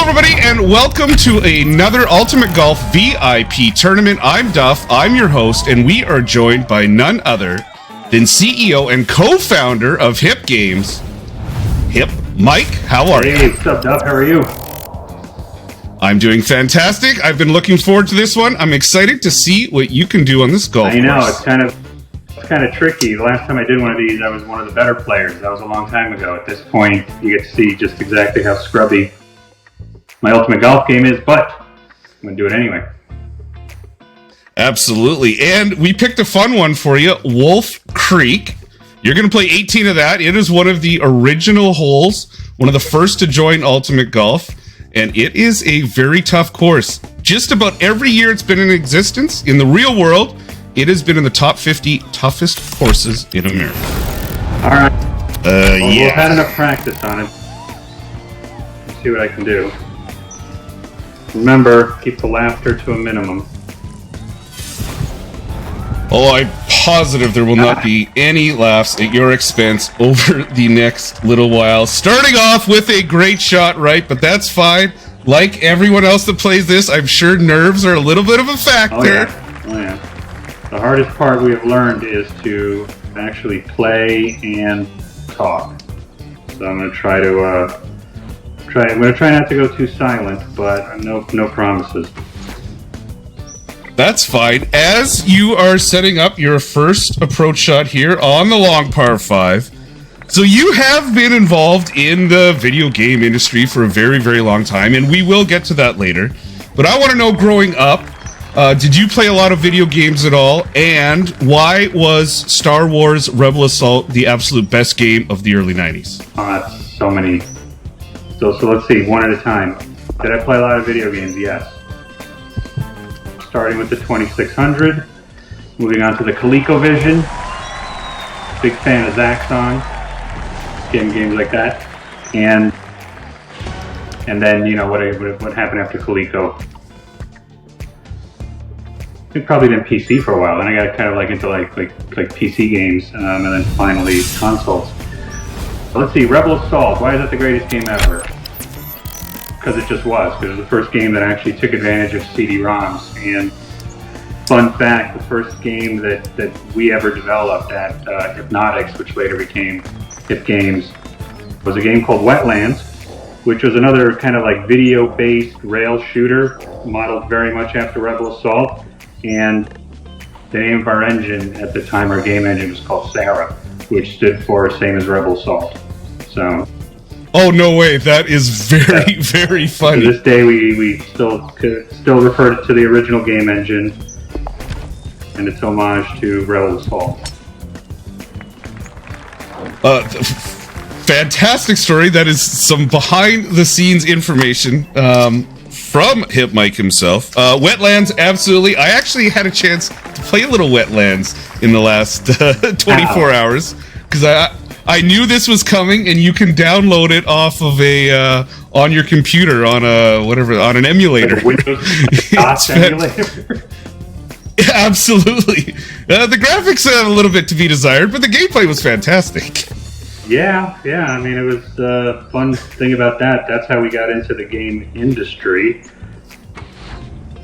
everybody, and welcome to another Ultimate Golf VIP tournament. I'm Duff, I'm your host, and we are joined by none other than CEO and co-founder of HypGames, Hyp Mike. How are you? Hey, what's up, Duff? How are you? I'm doing fantastic. I've been looking forward to this one. I'm excited to see what you can do on this golf course. I know, it's kind of tricky. The last time I did one of these, I was one of the better players. That was a long time ago. At this point, you get to see just exactly how scrubby my ultimate golf game is, but I'm going to do it anyway. Absolutely. And we picked a fun one for you, Wolf Creek. You're going to play 18 of that. It is one of the original holes, one of the first to join Ultimate Golf, and it is a very tough course. Just about every year it's been in existence, in the real world, it has been in the top 50 toughest courses in America. All right. Yeah. We've had enough practice on it. Let's see what I can do. Remember, keep the laughter to a minimum. Oh, I'm positive there will not be any laughs at your expense over the next little while. Starting off with a great shot, right? But that's fine. Like everyone else that plays this, I'm sure nerves are a little bit of a factor. Oh, yeah. The hardest part we have learned is to actually play and talk. So I'm going to try not to go too silent, but no promises. That's fine. As you are setting up your first approach shot here on the long par 5, so you have been involved in the video game industry for a very, very long time, and we will get to that later. But I want to know, growing up, did you play a lot of video games at all? And why was Star Wars Rebel Assault the absolute best game of the early 90s? So many. So let's see, one at a time. Did I play a lot of video games? Yes. Starting with the 2600, moving on to the ColecoVision. Big fan of Zaxxon, getting games like that, and then what happened after Coleco. It probably been PC for a while. Then I got kind of like into like PC games, and then finally consoles. So let's see, Rebel Assault. Why is that the greatest game ever? Because it just was. Because it was the first game that actually took advantage of CD-ROMs. And fun fact, the first game that we ever developed at Hypnotics, which later became HypGames, was a game called Wetlands, which was another kind of like video-based rail shooter, modeled very much after Rebel Assault. And the name of our engine at the time, our game engine, was called Sarah, which stood for same as Rebel Assault. So. Oh, no way. That is very, very funny. To this day, we still refer to the original game engine, and it's homage to Rebel Assault. Fantastic story. That is some behind-the-scenes information from Hyp Mike himself. Wetlands, absolutely. I actually had a chance to play a little Wetlands in the last 24 hours, because I knew this was coming, and you can download it off of on your computer on an emulator. Like a Windows DOS emulator. Absolutely. The graphics have a little bit to be desired, but the gameplay was fantastic. Yeah. I mean, it was a fun thing about that. That's how we got into the game industry.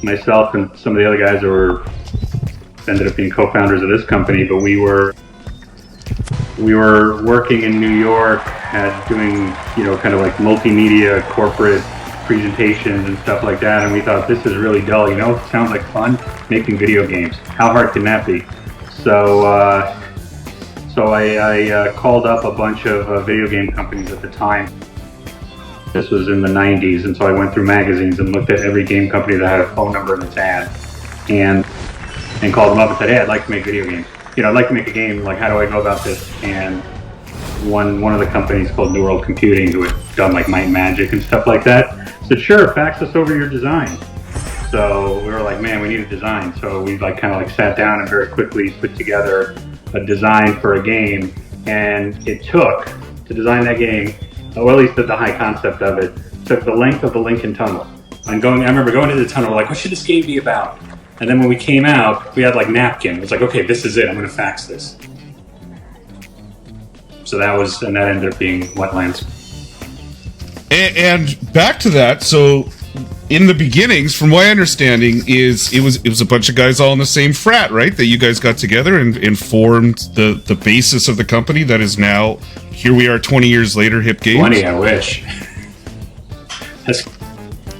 Myself and some of the other guys ended up being co-founders of this company, but we were working in New York doing, kind of like multimedia corporate presentations and stuff like that, and we thought, this is really dull. It sounds like fun, making video games. How hard can that be? So I called up a bunch of video game companies at the time. This was in the 90s, and so I went through magazines and looked at every game company that had a phone number in its ad, and called them up and said, hey, I'd like to make video games. I'd like to make a game, like, how do I go about this? And one of the companies called New World Computing, who had done like Might and Magic and stuff like that, said, sure, fax us over your design. So we were like, man, we need a design. So we kind of sat down and very quickly put together a design for a game. And it took, to design that game, or at least the high concept of it, took the length of the Lincoln Tunnel. I remember going to the tunnel, like, what should this game be about? And then when we came out, we had like napkin. It was like, okay, this is it. I'm going to fax this. So that ended up being Wetlands. And back to that, so in the beginnings, from my understanding, is it was a bunch of guys all in the same frat, right? That you guys got together and formed the basis of the company that is now, here we are 20 years later, HypGames. 20, I wish.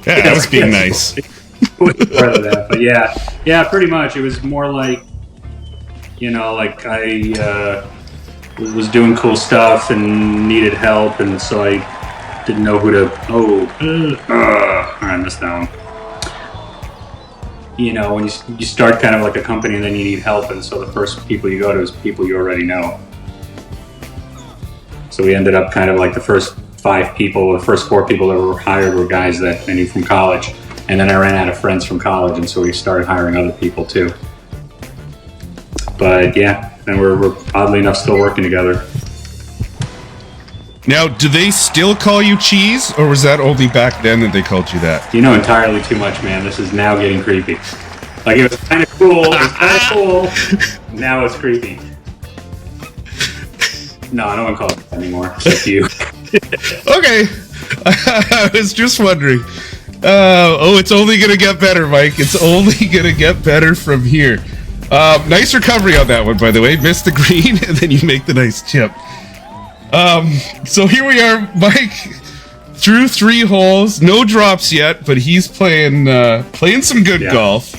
That was being nice. Part of that, but yeah, pretty much. It was more like, like I was doing cool stuff and needed help, and so I didn't know who to. I missed that one. When you start kind of like a company and then you need help, and so the first people you go to is people you already know. So we ended up kind of like the first 5 people, the first 4 people that were hired were guys that I knew from college. And then I ran out of friends from college, and so we started hiring other people too. But yeah, and we're oddly enough still working together. Now, do they still call you Cheese, or was that only back then that they called you that? You know entirely too much, man. This is now getting creepy. Like, it was kind of cool. It was kind of cool. Now it's creepy. No, I don't want to call it that anymore. Except you. Okay. I was just wondering. It's only going to get better, Mike. It's only going to get better from here. Nice recovery on that one, by the way. Missed the green, and then you make the nice chip. So here we are, Mike, through 3 holes. No drops yet, but he's playing some good golf.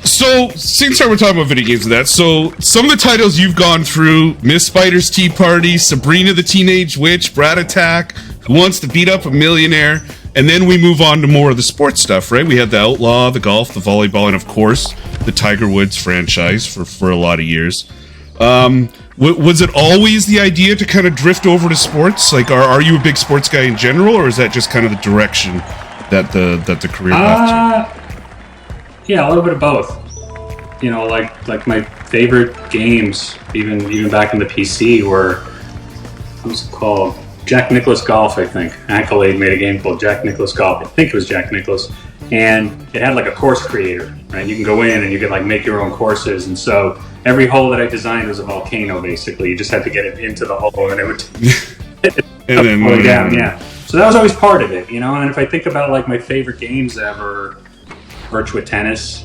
So, since we're talking about video games and that, so some of the titles you've gone through: Miss Spider's Tea Party, Sabrina the Teenage Witch, Brat Attack, Who Wants to Beat Up a Millionaire, and then we move on to more of the sports stuff, right? We had the Outlaw, the golf, the volleyball, and of course, the Tiger Woods franchise for a lot of years. Was it always the idea to kind of drift over to sports? Like, are you a big sports guy in general, or is that just kind of the direction that the career path took? Yeah, a little bit of both. Like my favorite games, even back in the PC, were, what's it called? Jack Nicklaus Golf, I think. Accolade made a game called Jack Nicklaus Golf. I think it was Jack Nicklaus. And it had like a course creator, right? You can go in and you can like make your own courses. And so every hole that I designed was a volcano, basically. You just had to get it into the hole and it would and then go down, yeah. So that was always part of it, And if I think about like my favorite games ever, Virtua Tennis.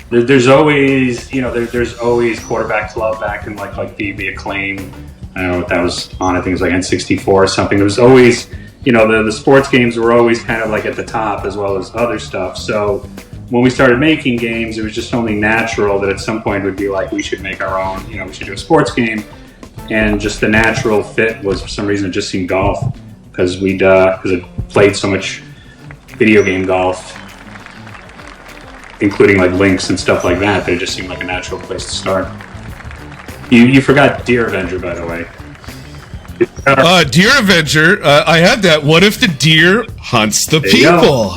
There's always, there's always Quarterback Club back in like the Acclaim. I don't know what that was on. I think it was like N64 or something. There was always, the sports games were always kind of like at the top as well as other stuff. So when we started making games, it was just only natural that at some point we'd be like, we should make our own, we should do a sports game. And just the natural fit was, for some reason, it just seemed golf, because I played so much video game golf, including like links and stuff like that. They just seemed like a natural place to start. You forgot Deer Avenger, by the way. Deer Avenger, I had that. What if the deer hunts the people?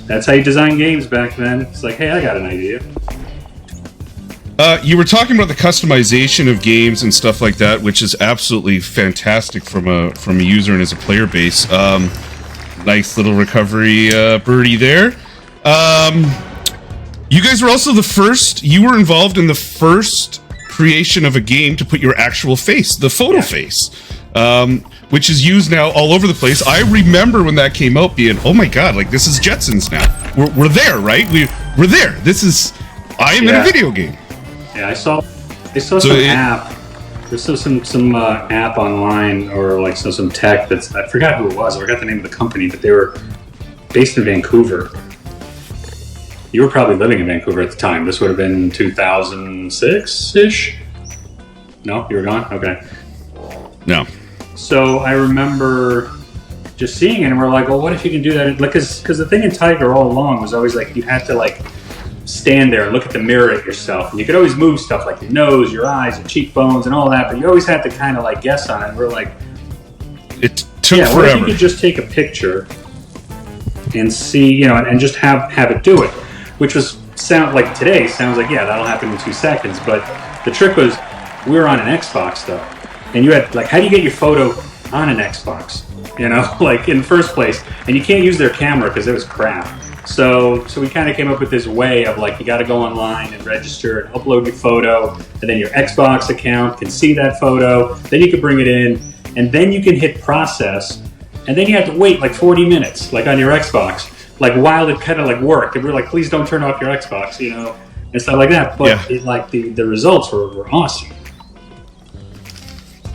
That's how you design games back then. It's like, hey, I got an idea. You were talking about the customization of games and stuff like that, which is absolutely fantastic from a user and as a player base. Nice little recovery, birdie there. You guys were also you were involved in the first creation of a game to put your actual face, the photo face, which is used now all over the place. I remember when that came out being, oh my God, like this is Jetsons now. We're there, right? We're there. I am in a video game. Yeah, I saw some app. There's some app online, or like some tech that's, I forgot who it was. I forgot the name of the company, but they were based in Vancouver. You were probably living in Vancouver at the time. This would have been 2006-ish? No? You were gone? Okay. No. So I remember just seeing it, and we're like, well, what if you can do that? Because the thing in Tiger all along was always like, you had to like stand there and look at the mirror at yourself. And you could always move stuff like your nose, your eyes, your cheekbones, and all that, but you always had to kind of like guess on it. And we're like, it took forever. What if you could just take a picture and see, and just have it do it? Which sounds like, yeah, that'll happen in 2 seconds. But the trick was, we were on an Xbox though, and you had like, how do you get your photo on an Xbox, you know, like in the first place, and you can't use their camera because it was crap. So we kind of came up with this way of like, you got to go online and register and upload your photo, and then your Xbox account can see that photo, then you can bring it in, and then you can hit process, and then you have to wait like 40 minutes, like on your Xbox, like while it kind of like worked. And we were like, please don't turn off your Xbox, you know, and stuff like that. But it, like the results were awesome.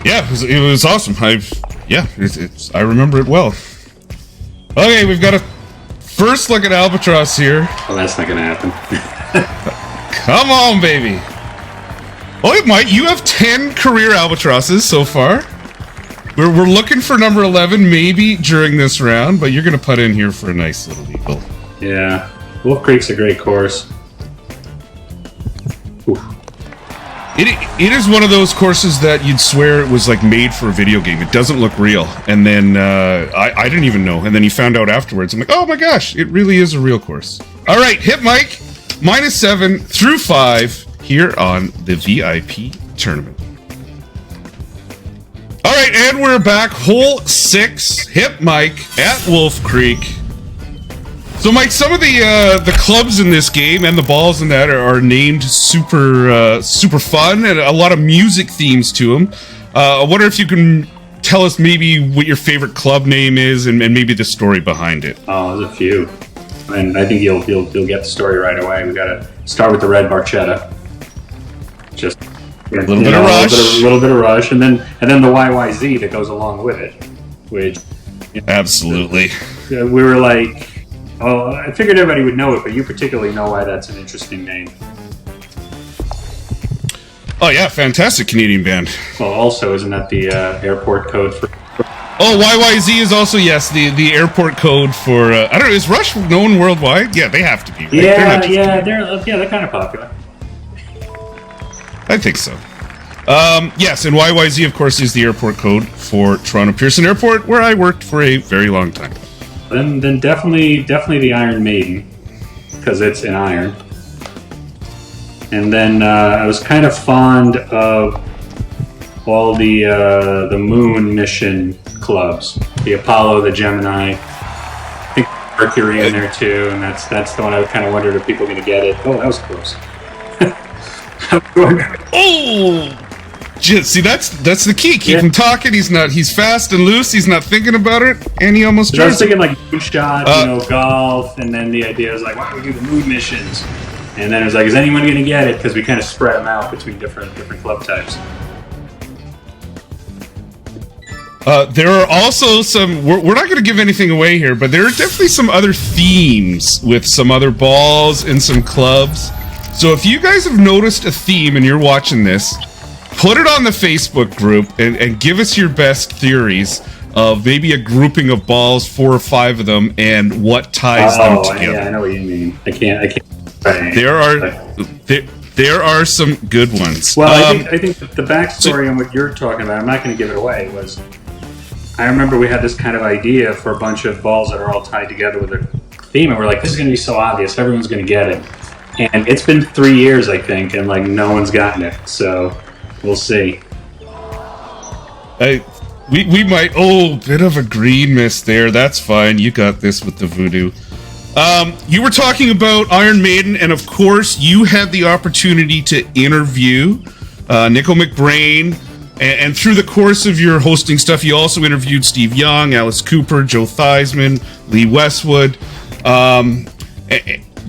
Yeah, it was awesome. I remember it well. Okay, we've got a first look at Albatross here. Well, that's not going to happen. Come on, baby. Oh, Mike, you have 10 career Albatrosses so far. We're looking for number 11 maybe during this round, but you're going to put in here for a nice little eagle. Yeah, Wolf Creek's a great course. Oof. It is one of those courses that you'd swear it was like made for a video game. It doesn't look real. And then I didn't even know. And then you found out afterwards. I'm like, oh my gosh, it really is a real course. All right, Hyp Mike, -7 through 5 here on the VIP tournament. All right, and we're back. Hole 6, Hyp Mike at Wolf Creek. So, Mike, some of the clubs in this game and the balls in that are named super fun, and a lot of music themes to them. I wonder if you can tell us maybe what your favorite club name is and maybe the story behind it. Oh, there's a few, and I think you'll get the story right away. We got to start with the Red Barchetta. Just a little bit of Rush, a little bit of Rush, and then the YYZ that goes along with it, which absolutely. We were like. Oh, I figured everybody would know it, but you particularly know why that's an interesting name. Oh yeah, fantastic Canadian band. Well, also, isn't that the airport code for... Oh, YYZ is also, yes, the airport code for... I don't know, is Rush known worldwide? Yeah, they have to be, right? They're kind of popular. I think so. Yes, and YYZ, of course, is the airport code for Toronto Pearson Airport, where I worked for a very long time. Then definitely the Iron Maiden, because it's in iron. And then I was kind of fond of all the moon mission clubs, the Apollo, the Gemini. I think Mercury in there too, and that's the one I kind of wondered if people were going to get it. Oh, that was close. Oh! See, that's the key. Keep him talking. He's fast and loose. He's not thinking about it, and he almost. I was thinking like moonshot, golf, and then the idea was like, why don't we do the moon missions? And then it was like, is anyone going to get it? Because we kind of spread them out between different club types. There are also some. We're not going to give anything away here, but there are definitely some other themes with some other balls and some clubs. So if you guys have noticed a theme and you're watching this, put it on the Facebook group and give us your best theories of maybe a grouping of balls, 4 or 5 of them, and what ties them together. Yeah, I know what you mean. I can't. There are some good ones. Well, I think the backstory on what you're talking about, I'm not going to give it away, was I remember we had this kind of idea for a bunch of balls that are all tied together with a theme, and we're like, this is going to be so obvious, everyone's going to get it. And it's been 3 years, I think, and like no one's gotten it, so we'll see. We might. Oh, bit of a green miss there. That's fine. You got this with the voodoo. You were talking about Iron Maiden, and of course, you had the opportunity to interview Nickel McBrain. And through the course of your hosting stuff, you also interviewed Steve Young, Alice Cooper, Joe Theismann, Lee Westwood.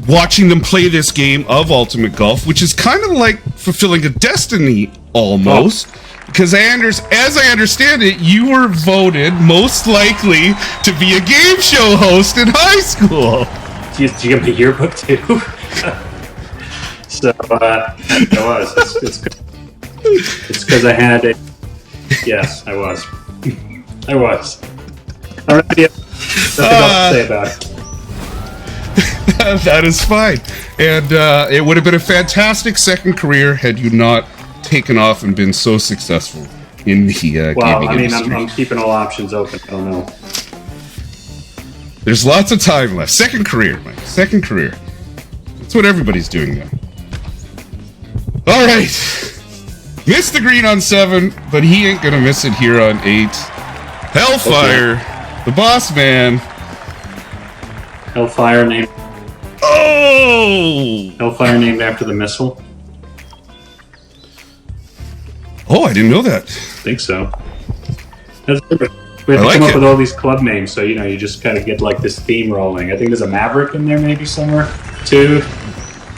Watching them play this game of Ultimate Golf, which is kind of like fulfilling a destiny almost. Because as I understand it, you were voted most likely to be a game show host in high school. Did you get my yearbook too? So I was. It's because I had a. Yes, I was. I was. All right. Nothing else to say about it. That is fine. And it would have been a fantastic second career had you not taken off and been so successful in the gaming industry. I'm keeping all options open. I don't know. There's lots of time left. Second career, Mike. Second career. That's what everybody's doing now. All right. Missed the green on 7, but he ain't going to miss it here on 8. Hellfire, the boss man. Hellfire named. Oh! Hellfire named after the missile. Oh, I didn't know that. I think so. We have to come up with all these club names, so you just kind of get like this theme rolling. I think there's a Maverick in there, maybe somewhere too.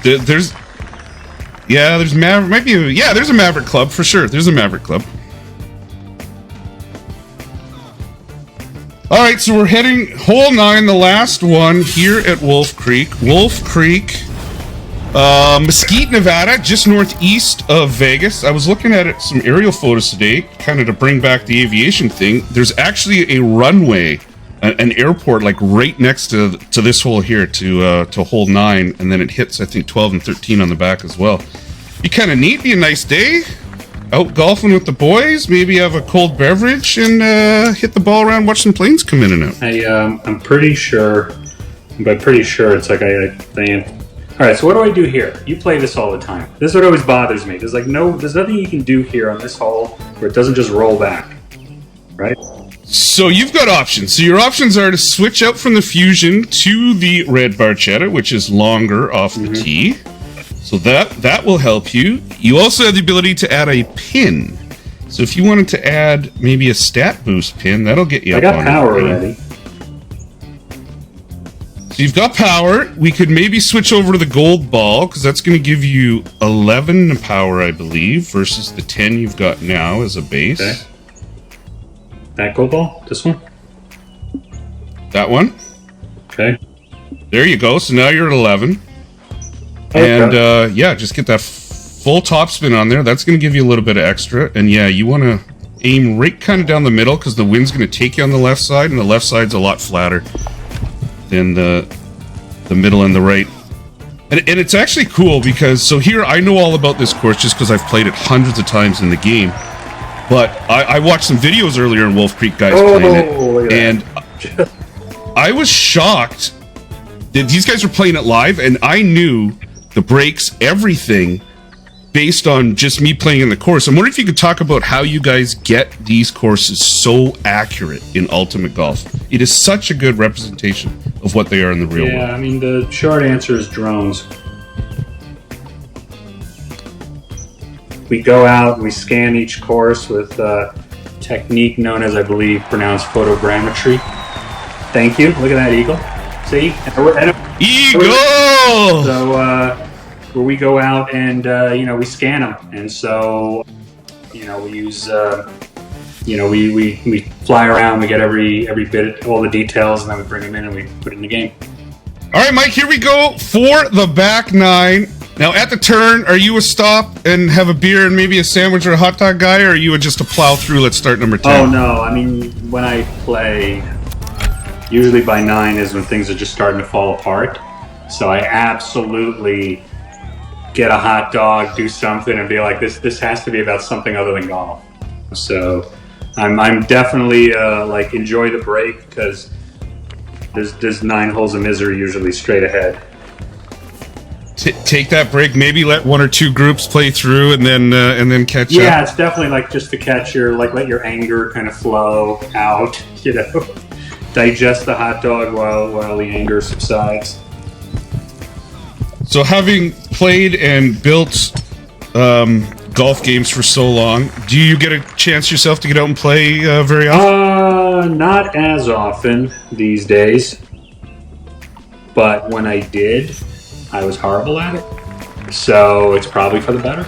There's Maverick. There's a Maverick Club for sure. There's a Maverick Club. All right, so we're heading hole 9, the last one here at Wolf Creek. Wolf Creek, Mesquite, Nevada, just northeast of Vegas. I was looking at some aerial photos today, kind of to bring back the aviation thing. There's actually a runway, an airport, like right next to this hole here, to hole 9, and then it hits, I think, 12 and 13 on the back as well. Be kind of neat, be a nice day. Out golfing with the boys, maybe have a cold beverage and hit the ball around, watch some planes come in and out. I'm pretty sure, it's like all right, so what do I do here? You play this all the time. This is what always bothers me. There's nothing you can do here on this hole where it doesn't just roll back, right? So you've got options. So your options are to switch out from the Fusion to the red Barchetta, which is longer off the tee. So that will help you. You also have the ability to add a pin. So if you wanted to add maybe a stat boost pin, that'll get you up on it. I got power already. So you've got power. We could maybe switch over to the gold ball, because that's going to give you 11 power, I believe, versus the 10 you've got now as a base. Okay. That gold ball? This one? That one. Okay. There you go. So now you're at 11. And just get that full topspin on there. That's going to give you a little bit of extra. And yeah, you want to aim right kind of down the middle, because the wind's going to take you on the left side, and the left side's a lot flatter than the middle and the right. And it's actually cool because, so here, I know all about this course just because I've played it hundreds of times in the game. But I watched some videos earlier in Wolf Creek guys playing it, and I was shocked that these guys were playing it live, and I knew the breaks, everything, based on just me playing in the course. I'm wondering if you could talk about how you guys get these courses so accurate in Ultimate Golf. It is such a good representation of what they are in the real world. Yeah, I mean, the short answer is drones. We go out and we scan each course with a technique known as, I believe, pronounced photogrammetry. Thank you. Look at that eagle. See? Eagle! So, where we go out and, we scan them. And so, we use, we fly around, we get every bit, all the details, and then we bring them in and we put it in the game. All right, Mike, here we go for the back 9. Now, at the turn, are you a stop and have a beer and maybe a sandwich or a hot dog guy, or are you just a plow through, let's start number 10? Oh, no. I mean, when I play, usually by 9 is when things are just starting to fall apart. So I absolutely get a hot dog, do something, and be like, this has to be about something other than golf. So I'm definitely enjoy the break, because there's 9 holes of misery usually straight ahead. Take that break, maybe let 1 or 2 groups play through, and then catch up. Yeah, it's definitely like just to catch let your anger kind of flow out, digest the hot dog while the anger subsides. So, having played and built golf games for so long, do you get a chance yourself to get out and play very often? Not as often these days. But when I did, I was horrible at it. So it's probably for the better.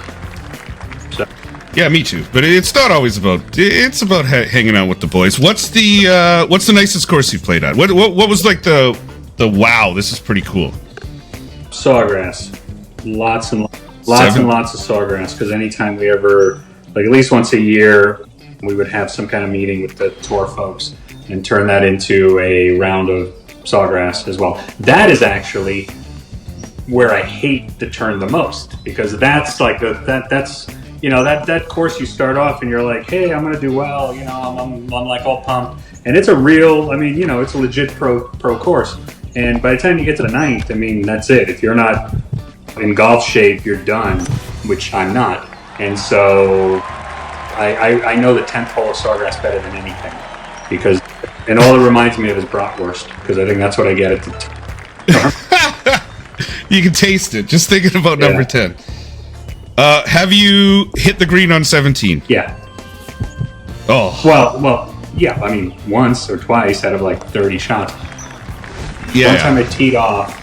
So. Yeah, me too. But it's not always about. It's about hanging out with the boys. What's the nicest course you've played at? What was like the wow? This is pretty cool. Sawgrass, lots and lots of sawgrass. Because anytime we ever, at least once a year, we would have some kind of meeting with the tour folks and turn that into a round of sawgrass as well. That is actually where I hate the turn the most, because that's like that course you start off and you're like, hey, I'm gonna do well, I'm like all pumped, and it's a real, it's a legit pro course. And by the time you get to the 9th, that's it. If you're not in golf shape, you're done, which I'm not. And so I know the 10th hole of Sawgrass better than anything. because, and all it reminds me of is bratwurst, because I think that's what I get at the You can taste it. Just thinking about number 10. Have you hit the green on 17? Yeah. Oh. Well, yeah. I mean, once or twice out of like 30 shots. Yeah. One time I teed off,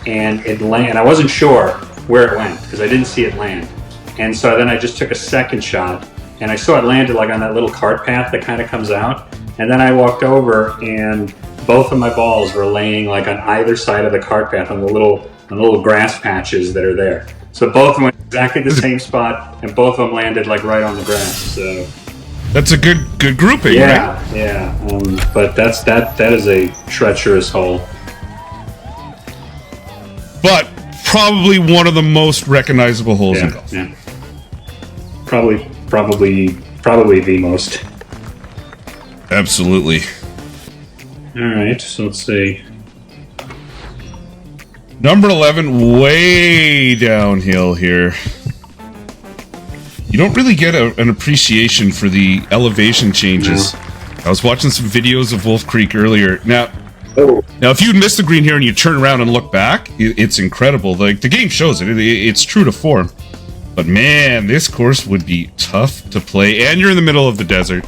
and it landed. I wasn't sure where it went because I didn't see it land, and so then I just took a second shot, and I saw it landed like on that little cart path that kind of comes out, and then I walked over, and both of my balls were laying like on either side of the cart path on the little grass patches that are there. So both of them went exactly the same spot, and both of them landed like right on the grass. So that's a good grouping, right? Yeah. But that is a treacherous hole. But probably one of the most recognizable holes in golf. Yeah. Probably the most. Absolutely. All right, so let's see. Number 11, way downhill here. You don't really get an appreciation for the elevation changes. No. I was watching some videos of Wolf Creek earlier. Now, if you miss the green here and you turn around and look back, it's incredible. Like, the game shows it. It's true to form. But man, this course would be tough to play. And you're in the middle of the desert.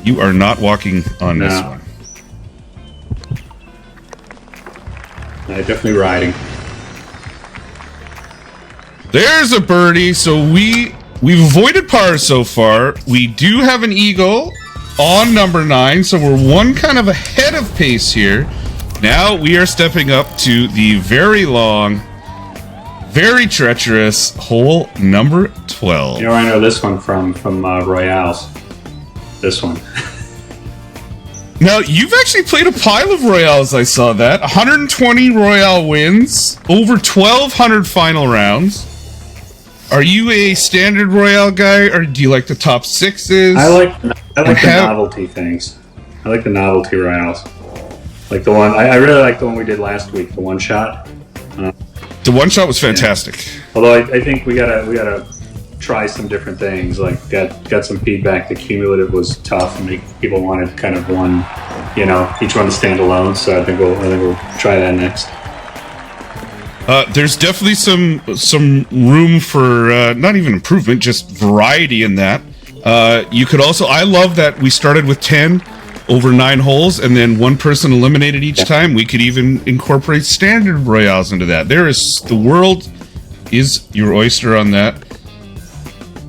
You are not walking on this one. Definitely riding. There's a birdie. So we've avoided par so far. We do have an eagle on number 9, so we're one kind of ahead of pace here. Now we are stepping up to the very long, very treacherous hole number 12. You know where I know this one from Royales. This one. Now, you've actually played a pile of Royales, I saw that. 120 Royale wins, over 1,200 final rounds. Are you a standard Royale guy, or do you like the top 6s? I like the novelty things. I like the novelty Royales. Like the one, I really like the one we did last week, the one shot. The one shot was fantastic. Yeah. Although I think we gotta try some different things. Like got some feedback. The cumulative was tough, and people wanted kind of one, each one to stand alone. So I think we'll try that next. There's definitely some room for not even improvement, just variety in that. You could also, I love that we started with 10 over 9 holes, and then one person eliminated each time. We could even incorporate standard Royales into that. The world is your oyster on that.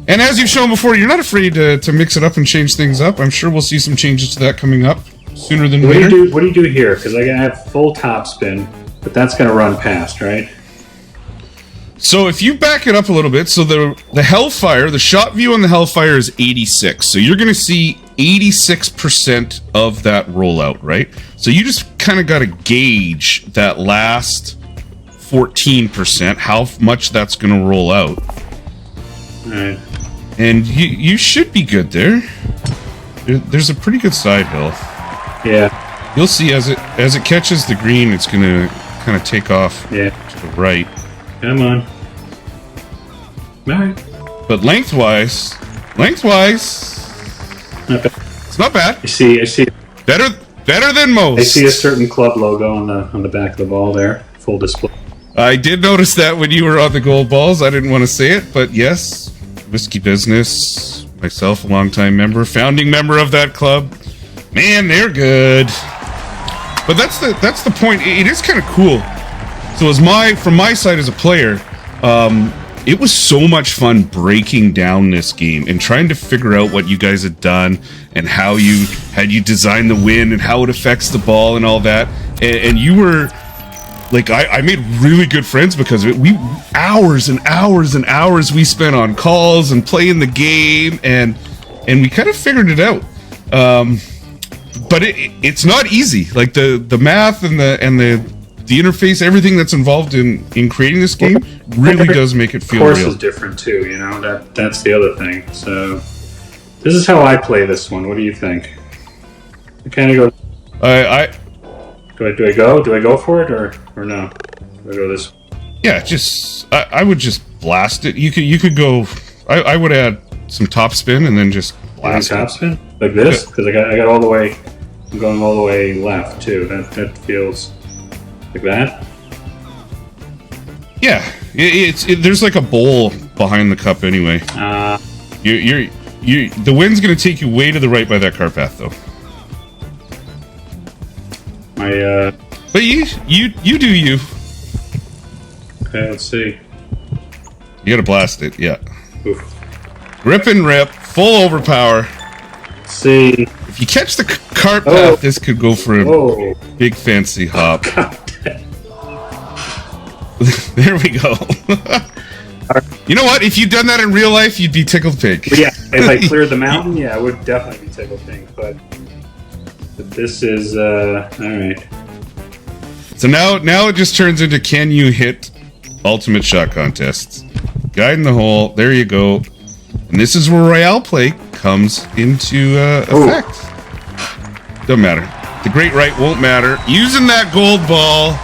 And as you've shown before, you're not afraid to mix it up and change things up. I'm sure we'll see some changes to that coming up sooner than later. What do you do here? Because I have full topspin, but that's going to run past, right? So if you back it up a little bit, so the Hellfire, the shot view on the Hellfire is 86. So you're going to see 86% of that rollout, right? So you just kind of got to gauge that last 14%, how much that's going to roll out. All right. And you should be good there. There's a pretty good side hill. Yeah. You'll see as it catches the green, it's going to kind of take off to the right. Come on. All right. But lengthwise, not bad. It's not bad. I see. Better than most. I see a certain club logo on the back of the ball there. Full display. I did notice that when you were on the gold balls. I didn't want to say it, but yes, Whiskey Business, myself, a longtime member, founding member of that club. Man, they're good. But that's the point. It is kind of cool. So from my side as a player, it was so much fun breaking down this game and trying to figure out what you guys had done and how you designed the wind and how it affects the ball and all that. And you were like, I made really good friends because of it. We hours and hours and hours we spent on calls and playing the game, and we kind of figured it out. But it's not easy. Like the math and the interface, everything that's involved in creating this game really does make it feel real. The course is different too, that's the other thing. So this is how I play this one. What do you think? I kind of go. Do I go? Do I go for it or no? Do I go this way? Yeah, I would just blast it. You could go. I would add some top spin and then just blast top spin. Like this? Because I got all the way. I'm going all the way left too. That feels like that. Yeah, there's like a bowl behind the cup anyway. The wind's gonna take you way to the right by that cart path though. But you do you. Okay, let's see. You gotta blast it, yeah. Oof. Rip and rip, full overpower. Let's see. If you catch the cart path, this could go for a big fancy hop. There we go. You know what? If you'd done that in real life, you'd be tickled pink. Yeah, if I cleared the mountain, yeah, I would definitely be tickled pink. But this is all right. So now it just turns into can you hit ultimate shot contests? Guide in the hole. There you go. And this is where Royale play comes into effect. Doesn't matter. The great right won't matter. Using that gold ball.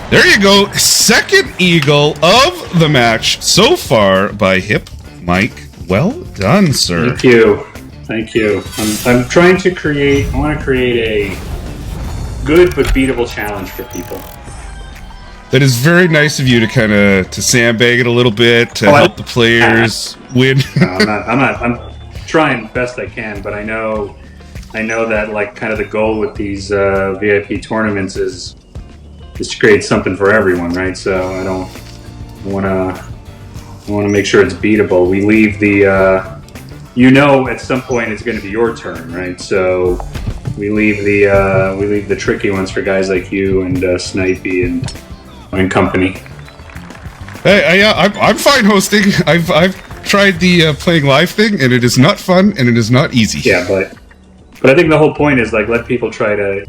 There you go. Second eagle of the match so far by Hyp Mike. Well done, sir. Thank you. Thank you. I'm trying to create. I want to create a good but beatable challenge for people. That is very nice of you to kind of to sandbag it a little bit to help the players win. No, I'm trying best I can, but I know that like kind of the goal with these VIP tournaments is to create something for everyone, right? So I want to make sure it's beatable. We leave the at some point it's going to be your turn, right? So we leave the tricky ones for guys like you and Snipey and company. Hey, I'm fine hosting. I've tried the playing live thing, and it is not fun, and it is not easy. Yeah, but I think the whole point is like let people try to.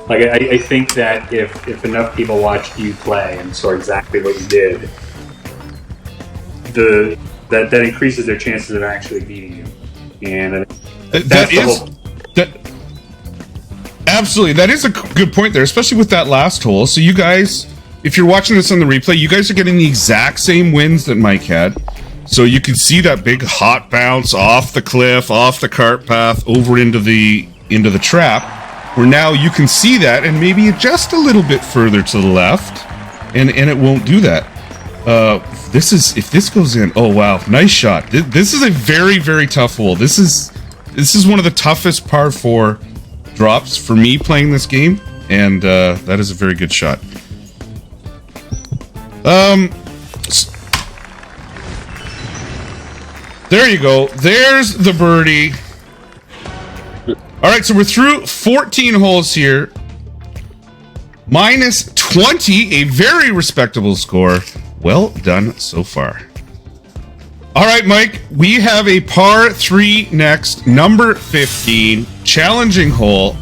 Like I think that if enough people watched you play and saw exactly what you did, that increases their chances of actually beating you. And absolutely, that is a good point there, especially with that last hole. So you guys, if you're watching this on the replay, you guys are getting the exact same wins that Mike had. So you can see that big hot bounce off the cliff, off the cart path, over into the trap. Where now you can see that and maybe adjust a little bit further to the left, and it won't do that. If this goes in, oh wow, nice shot. This is a very, very tough hole. This is one of the toughest par 4 drops for me playing this game, and that is a very good shot. There you go. There's the birdie. All right, so we're through 14 holes here. Minus 20, a very respectable score. Well done so far. All right, Mike, we have a par 3 next, number 15, challenging hole.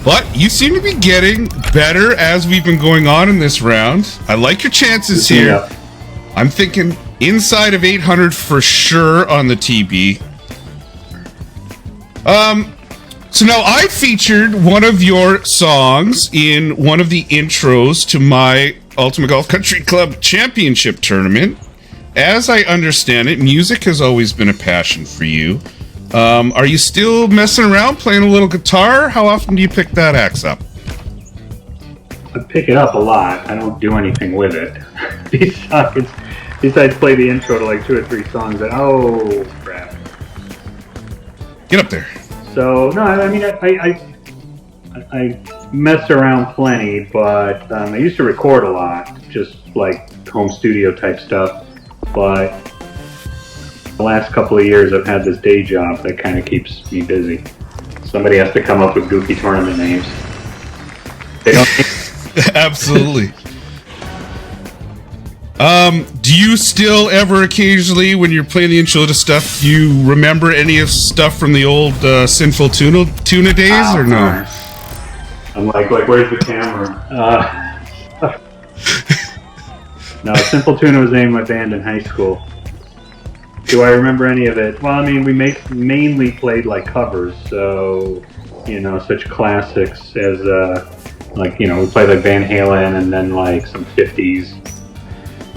But you seem to be getting better as we've been going on in this round. I like your chances here. Yeah. I'm thinking inside of 800 for sure on the TB. So now I featured one of your songs in one of the intros to my Ultimate Golf Country Club Championship tournament. As I understand it, music has always been a passion for you. Are you still messing around, playing a little guitar? How often do you pick that axe up? I pick it up a lot. I don't do anything with it. Besides play the intro to like 2 or 3 songs that, oh crap. Get up there. So no, I mean I mess around plenty, but I used to record a lot, just like home studio type stuff. But the last couple of years, I've had this day job that kind of keeps me busy. Somebody has to come up with goofy tournament names. They don't. Absolutely. Do you still ever occasionally, when you're playing the intro to stuff, do you remember any of stuff from the old Sinful Tuna days, or no? I'm like, where's the camera? No, Sinful Tuna was the name of my band in high school. Do I remember any of it? Well, I mean, we mainly played like covers, so, you know, such classics as, like, you know, we played like Van Halen and then like some 50s.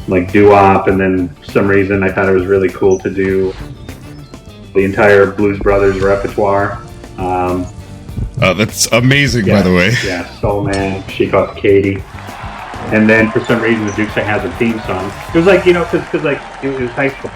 Like doo-wop, and then for some reason I thought it was really cool to do the entire Blues Brothers repertoire. That's amazing, by the way. Yeah, Soul Man, She Got Katie. And then for some reason the Dukes has a theme song. It was like, because like it was high school.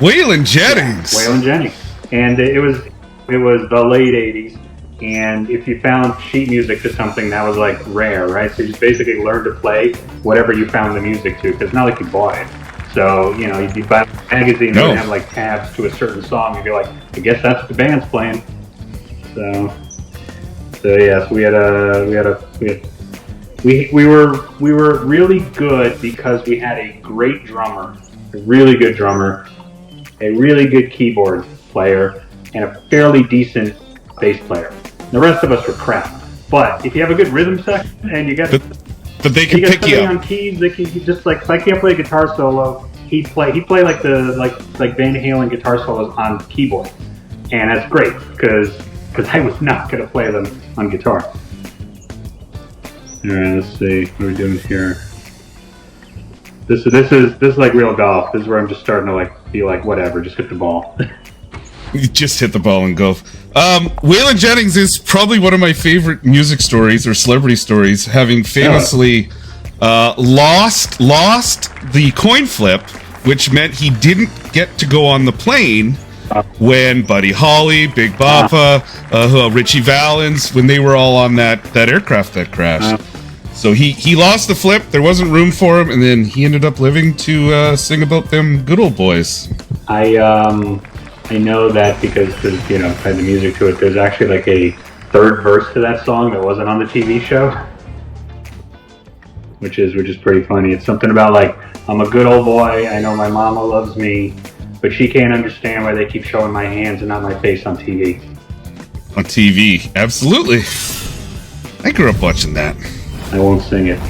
Waylon Jennings. Yeah, Waylon Jennings. And it was the late 80s. And if you found sheet music to something, that was like rare, right? So you just basically learned to play whatever you found the music to, because it's not like you bought it. So, you'd buy a magazine that would have like tabs to a certain song, and you'd be like, I guess that's what the band's playing. So yes, we were really good because we had a great drummer, a really good drummer, a really good keyboard player, and a fairly decent bass player. The rest of us were crap. But if you have a good rhythm section and you get but they can pick you up on keys, they can just like, if I can't play a guitar solo, he'd play like the like Van Halen guitar solos on keyboard, and that's great because I was not going to play them on guitar. All right, let's see what we're doing here. This is like real golf. This is where I'm just starting to like be like, whatever, just hit the ball. You just hit the ball in golf. Waylon Jennings is probably one of my favorite music stories or celebrity stories, having famously lost the coin flip, which meant he didn't get to go on the plane when Buddy Holly, Big Boppa, Richie Valens, when they were all on that aircraft that crashed. So he lost the flip. There wasn't room for him, and then he ended up living to sing about them good old boys. I know that because had the music to it. There's actually like a third verse to that song that wasn't on the TV show, which is pretty funny. It's something about like, I'm a good old boy. I know my mama loves me, but she can't understand why they keep showing my hands and not my face on TV. On TV, absolutely. I grew up watching that. I won't sing it.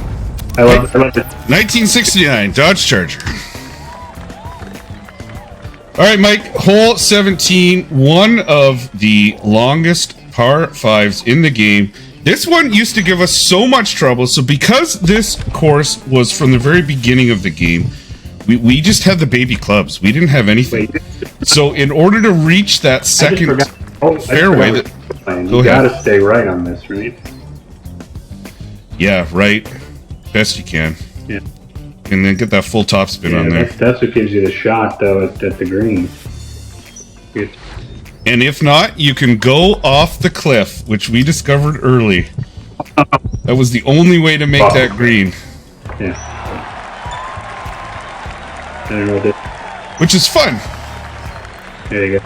I love it. 1969 Dodge Charger. All right, Mike, hole 17, one of the longest par 5s in the game. This one used to give us so much trouble. So because this course was from the very beginning of the game, we just had the baby clubs. We didn't have anything. So in order to reach that second fairway, you gotta stay right on this, right? Yeah, right. Best you can. Yeah. And then get that full topspin on there. That's what gives you the shot, though, at the green. And if not, you can go off the cliff, which we discovered early. That was the only way to make that green. Yeah. I don't know this. Which is fun. There you go.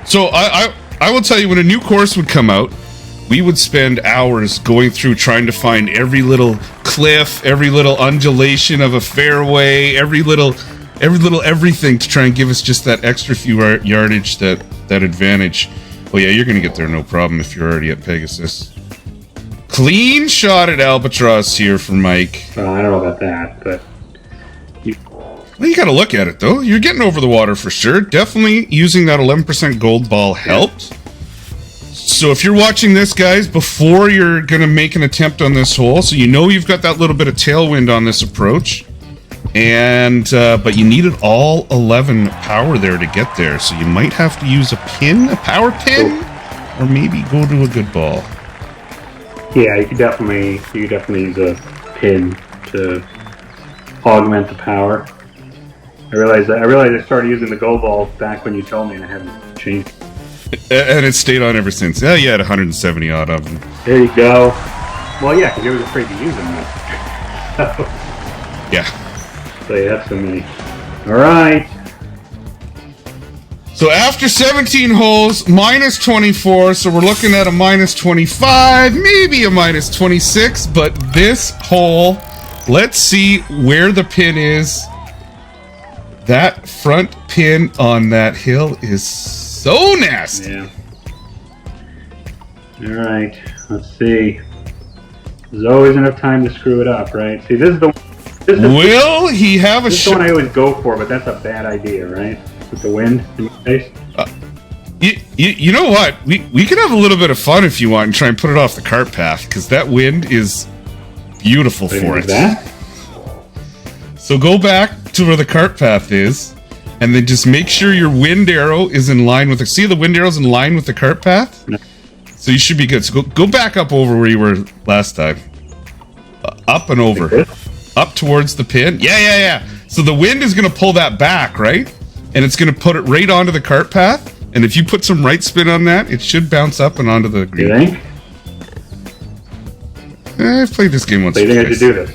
So I will tell you, when a new course would come out, we would spend hours going through trying to find every little cliff, every little undulation of a fairway, every little everything to try and give us just that extra few yardage, that advantage. Oh yeah, you're gonna get there no problem if you're already at Pegasus. Clean shot at Albatross here for Mike. Well, I don't know about that, but well, you gotta look at it though. You're getting over the water for sure. Definitely using that 11% gold ball helped. So if you're watching this, guys, before you're going to make an attempt on this hole, so you know you've got that little bit of tailwind on this approach, and but you needed all 11 power there to get there, so you might have to use a power pin, or maybe go to a good ball. Yeah, you could definitely use a pin to augment the power. I realized I started using the gold ball back when you told me, and I haven't changed. And it's stayed on ever since. Yeah, you had 170 odd of them. There you go. Well, yeah, because you was afraid to use them. Yeah. So yeah, that's so many. All right. So after 17 holes, minus 24, so we're looking at a minus 25, maybe a minus 26, but this hole, let's see where the pin is. That front pin on that hill is so nasty. Yeah. All right, let's see. There's always enough time to screw it up, right? See, will he have a shot? This is the one I always go for, but that's a bad idea, right? With the wind in my face. You know what? We can have a little bit of fun if you want and try and put it off the cart path, because that wind is beautiful for it. That? So go back to where the cart path is, And then just make sure your wind arrow is in line with the... See, the wind arrow's in line with the cart path? No. So you should be good. So go back up over where you were last time. Up and over. Up towards the pin. Yeah. So the wind is going to pull that back, right? And it's going to put it right onto the cart path. And if you put some right spin on that, it should bounce up and onto the green. You think? I've played this game once. So you think I should do this?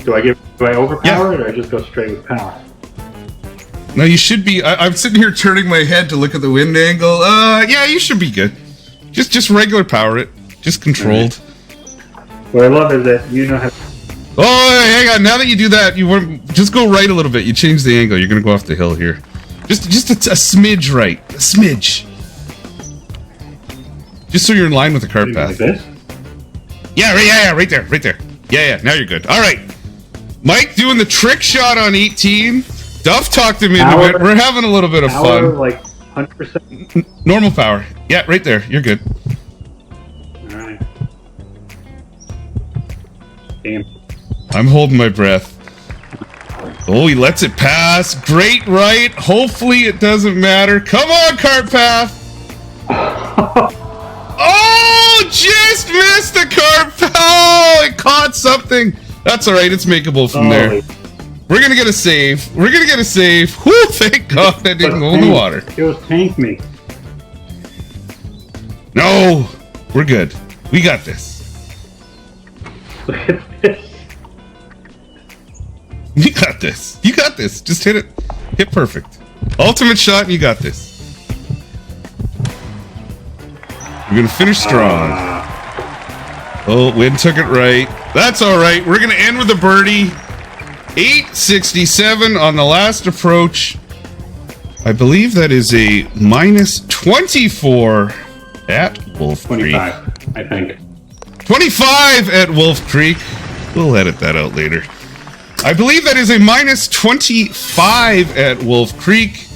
Do I overpower it, or I just go straight with power? No, you should be. I'm sitting here turning my head to look at the wind angle. Yeah, you should be good. Just regular power it. Just controlled. What I love is that you know how. Oh, hang on. Now that you do that, you want just go right a little bit. You change the angle. You're gonna go off the hill here. Just a smidge right. A smidge. Just so you're in line with the cart path. Like this? Yeah, right there. Yeah. Now you're good. All right, Mike doing the trick shot on 18. Duff talked him into it. We're having a little bit of fun. Like 100%. Normal power. Yeah, right there. You're good. All right. Damn. I'm holding my breath. Oh, he lets it pass. Great right. Hopefully it doesn't matter. Come on, cart path. Oh, just missed the cart path. Oh, it caught something. That's all right. It's makeable from there. We're going to get a save. Whew, thank God that didn't go in the water. It was tank me. No, we're good. We got this. Look at this. You got this. You got this. Just hit it. Hit perfect. Ultimate shot, and you got this. We're going to finish strong. Oh, wind took it right. That's all right. We're going to end with a birdie. 867 on the last approach. I believe that is a minus 24 at Wolf 25, Creek. I think. 25 at Wolf Creek. We'll edit that out later. I believe that is a minus 25 at Wolf Creek.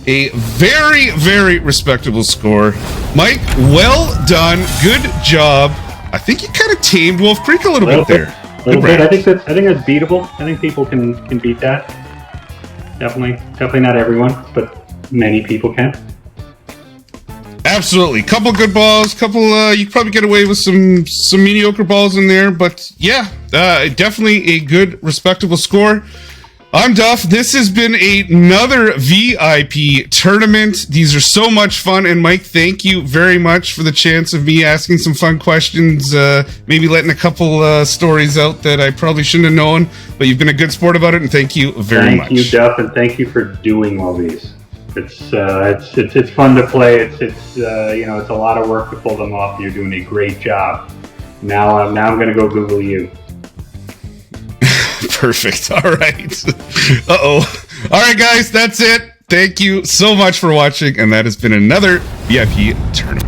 A very, very respectable score. Mike, well done. Good job. I think you kind of tamed Wolf Creek a little bit there. I think that's beatable. I think people can beat that. Definitely not everyone, but many people can. Absolutely. Couple good balls, you could probably get away with some mediocre balls in there, but yeah, definitely a good, respectable score. I'm Duff. This has been another VIP tournament. These are so much fun, and Mike, thank you very much for the chance of me asking some fun questions, maybe letting a couple stories out that I probably shouldn't have known, but you've been a good sport about it, and thank you very much. Thank you, Duff, and thank you for doing all these. It's fun to play. It's a lot of work to pull them off. You're doing a great job. Now I'm going to go Google you. Perfect. All right. Uh-oh. All right, guys, that's it. Thank you so much for watching, and that has been another VIP tournament.